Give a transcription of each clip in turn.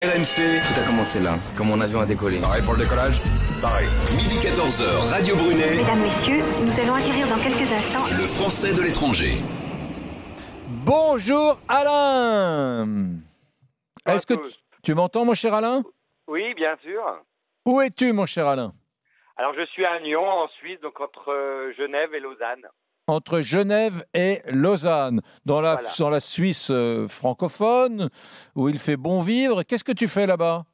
RMC, Tout a commencé là, quand mon avion a décollé. pareil pour le décollage. Pareil. Midi 14h, Radio Brunet, Mesdames, Messieurs, nous allons atterrir dans quelques instants. le français de l'étranger. Bonjour Alain. Est-ce que tu m'entends mon cher Alain? Oui, bien sûr. Où es-tu mon cher Alain? Alors, je suis à Nyon, en Suisse, donc entre Genève et Lausanne. Entre Genève et Lausanne, dans la Suisse francophone, où il fait bon vivre. Qu'est-ce que tu fais là-bas?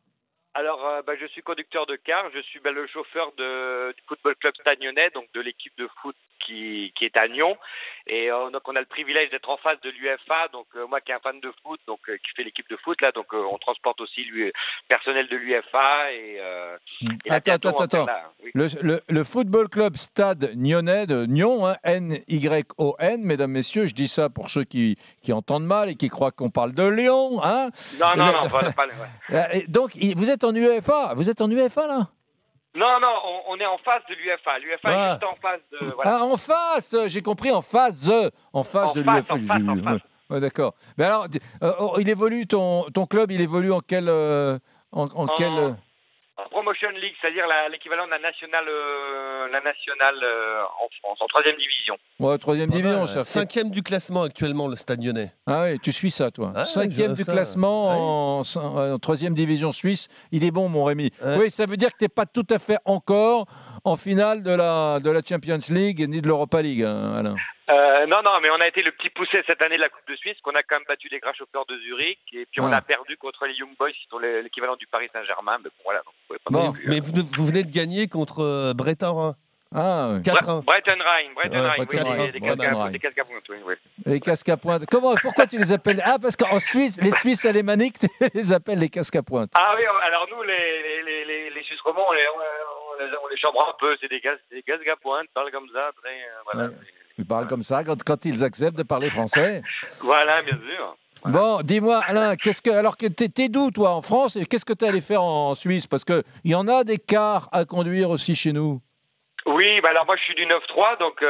Alors, je suis conducteur de car, je suis le chauffeur du Football Club Stade Nyonnais, donc de l'équipe de foot qui est à Nyon. Et donc, on a le privilège d'être en face de l'UEFA. Donc, moi qui est un fan de foot, donc qui fait l'équipe de foot, là, donc on transporte aussi le personnel de l'UEFA. Et là, Attends. là, oui. Le Football Club Stade Nyonnais de Nyon, hein, N-Y-O-N, mesdames, messieurs, je dis ça pour ceux qui entendent mal et qui croient qu'on parle de Lyon. Hein. Non, pas. Ouais. Donc, vous êtes en UEFA? Vous êtes en UEFA, là? Non, on est en face de l'UEFA. L'UEFA est juste en face de. Voilà. Ah, en face, j'ai compris, en face de l'UEFA. En face. Ouais, d'accord. Mais alors, il évolue ton club, il évolue en quel En Promotion League, c'est-à-dire l'équivalent de la nationale en France, en 3e division. ouais, 3e division, ça. 5e du classement actuellement, le Stade Nyonnais. Ah oui, tu suis ça, toi. Ah, 5e du ça, classement en 3e division suisse. Il est bon, mon Rémi. Ouais. Oui, ça veut dire que tu n'es pas tout à fait encore en finale de la Champions League ni de l'Europa League, hein, Alain. Non, mais on a été le petit poussé cette année de la Coupe de Suisse, qu'on a quand même battu les Grasshoppers de Zurich, et puis on a perdu contre les Young Boys, qui sont l'équivalent du Paris Saint-Germain. Mais bon, voilà, donc vous pouvez pas non plus, Mais vous venez de gagner contre Breton Ah, oui. 4-1. Brettenheim, Brettenheim, les casques à pointe, oui. Les casques à pointe. Pourquoi tu les appelles? Ah, parce qu'en Suisse, les Suisses alémaniques, tu les appelles les casques à pointe. Ah oui, alors nous, les Suisses romands, on les chambre un peu, c'est des casques à pointe, parlent comme ça, très, voilà. Ouais. Ils parlent comme ça quand ils acceptent de parler français. Voilà, bien sûr. Voilà. Bon, dis-moi, Alain, alors que t'es d'où, toi, en France, et qu'est-ce que tu allé faire en Suisse? Parce qu'il y en a des cars à conduire aussi chez nous. Oui, alors moi je suis du 9-3, donc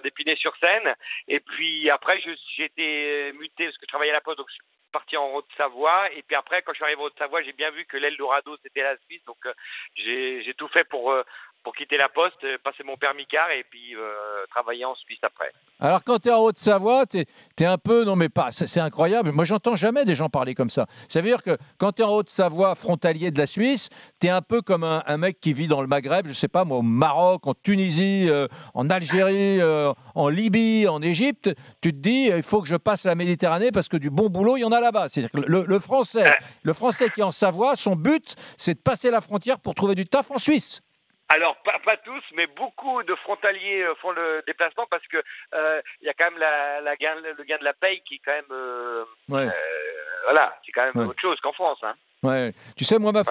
d'Épinay-sur-Seine. Et puis après, j'ai été muté parce que je travaillais à la Poste, donc je suis parti en Haute-Savoie. Et puis après, quand je suis arrivé en Haute-Savoie, j'ai bien vu que l'Eldorado, c'était la Suisse. Donc j'ai tout fait pour quitter la Poste, passer mon permis car et puis travailler en Suisse après. Alors, quand tu es en Haute-Savoie, tu es un peu... Non, mais pas... C'est incroyable. Moi, j'entends jamais des gens parler comme ça. Ça veut dire que quand tu es en Haute-Savoie, frontalier de la Suisse, tu es un peu comme un mec qui vit dans le Maghreb, je sais pas moi, au Maroc, en Tunisie, en Algérie, en Libye, en Égypte. Tu te dis, il faut que je passe la Méditerranée parce que du bon boulot, il y en a là-bas. C'est-à-dire que le Français qui est en Savoie, son but, c'est de passer la frontière pour trouver du taf en Suisse. Alors, pas tous, mais beaucoup de frontaliers font le déplacement parce que il y a quand même le gain de la paye qui est quand même... voilà, c'est quand même autre chose qu'en France. Hein. Ouais. Tu sais, moi, ma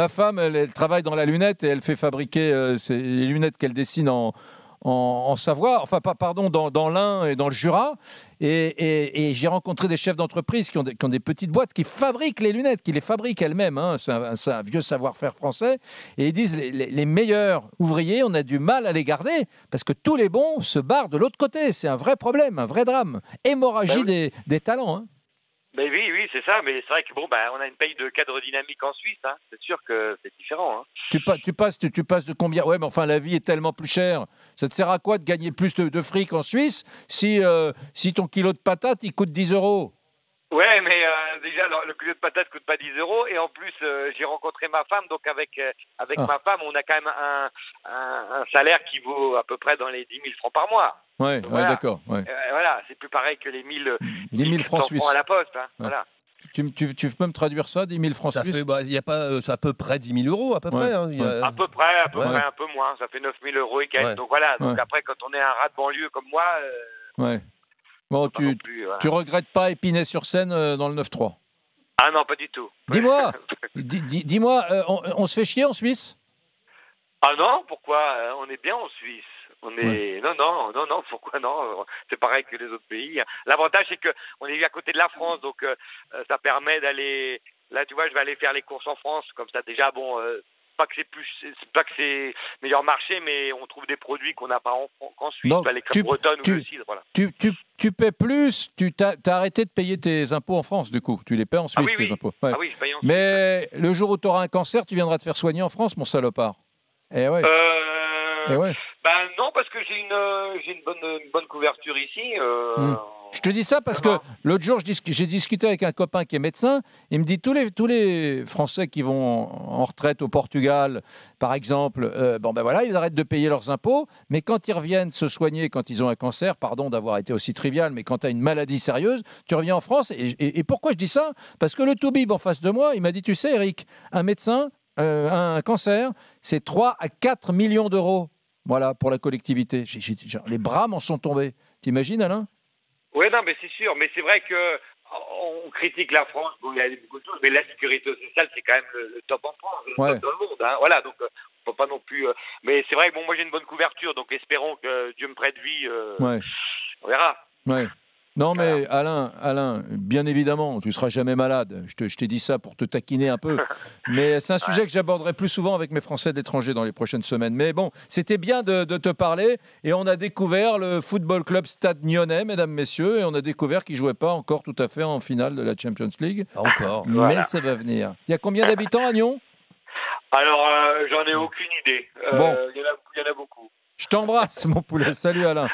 femme, elle travaille dans la lunette et elle fait fabriquer les lunettes qu'elle dessine en Savoie, dans l'Ain et dans le Jura. Et j'ai rencontré des chefs d'entreprise qui ont des petites boîtes qui fabriquent les lunettes, qui les fabriquent elles-mêmes. Hein. C'est un vieux savoir-faire français. Et ils disent les meilleurs ouvriers, on a du mal à les garder parce que tous les bons se barrent de l'autre côté. C'est un vrai problème, un vrai drame. Hémorragie des talents. Hein. Ben oui, c'est ça, mais c'est vrai que on a une paye de cadre dynamique en Suisse, hein. C'est sûr que c'est différent. Hein. Tu passes de combien? Ouais, mais enfin, la vie est tellement plus chère. Ça te sert à quoi de gagner plus de fric en Suisse si ton kilo de patates, il coûte 10 €? Ouais, mais déjà, le kilo de patates coûte pas 10 €, et en plus, j'ai rencontré ma femme, donc avec ma femme, on a quand même un salaire qui vaut à peu près dans les 10 000 francs par mois. Ouais, donc, voilà. D'accord. Ouais. Voilà, c'est plus pareil que les 10 000 francs suisses à la Poste. Hein, ouais. Voilà. Tu peux me traduire ça, 10 000 francs Ça suisses? fait, il y a pas, c'est à peu près 10 000 € à peu près. Hein, À peu près, un peu moins. Ça fait 9 000 € et quelques. Ouais. Donc voilà. Donc après, quand on est un rat de banlieue comme moi, ouais. Bon, tu regrettes pas Épinay-sur-Seine dans le 9-3? Ah non, pas du tout. Dis-moi, on se fait chier en Suisse? Ah non, pourquoi? On est bien en Suisse. On est non, pourquoi non? C'est pareil que les autres pays. L'avantage, c'est que on est à côté de la France, donc ça permet d'aller. Là, tu vois, je vais aller faire les courses en France, comme ça. Déjà, bon, pas que c'est meilleur marché, mais on trouve des produits qu'on n'a pas qu'en Suisse, Donc, les crêpes bretonnes ou le cidre, voilà. tu paies plus, tu t'as arrêté de payer tes impôts en France, du coup. Tu les paies en Suisse, tes impôts. Ouais. Ah oui, je paye en Suisse. Mais le jour où tu auras un cancer, tu viendras te faire soigner en France, mon salopard. Eh ouais. Eh ouais. Ben non, parce que j'ai une bonne couverture ici. Je te dis ça parce que l'autre jour, j'ai discuté avec un copain qui est médecin. Il me dit tous les Français qui vont en retraite au Portugal, par exemple, ils arrêtent de payer leurs impôts, mais quand ils reviennent se soigner, quand ils ont un cancer, pardon d'avoir été aussi trivial, mais quand tu as une maladie sérieuse, tu reviens en France. Et pourquoi je dis ça? Parce que le toubib en face de moi, il m'a dit, tu sais, Eric, un médecin, un cancer, c'est 3 à 4 millions d'euros. Voilà, pour la collectivité. Les bras m'en sont tombés. T'imagines, Alain? Oui, non, mais c'est sûr. Mais c'est vrai que on critique la France. Bon, il y a beaucoup de choses, mais la sécurité sociale, c'est quand même le top en France, le top dans le monde. Hein. Voilà, donc on peut pas non plus. Mais c'est vrai que moi j'ai une bonne couverture, donc espérons que Dieu me prête vie. On verra. Ouais. Non, mais Alain, bien évidemment, tu ne seras jamais malade. Je t'ai dit ça pour te taquiner un peu. Mais c'est un sujet que j'aborderai plus souvent avec mes Français de l'étranger dans les prochaines semaines. Mais bon, c'était bien de te parler. Et on a découvert le Football Club Stade Nyonnais, mesdames, messieurs. Et on a découvert qu'il ne jouait pas encore tout à fait en finale de la Champions League. Pas encore. Mais ça va venir. Il y a combien d'habitants à Nyon? Alors, j'en ai aucune idée. Bon. Il y en a beaucoup. Je t'embrasse, mon poulet. Salut, Alain.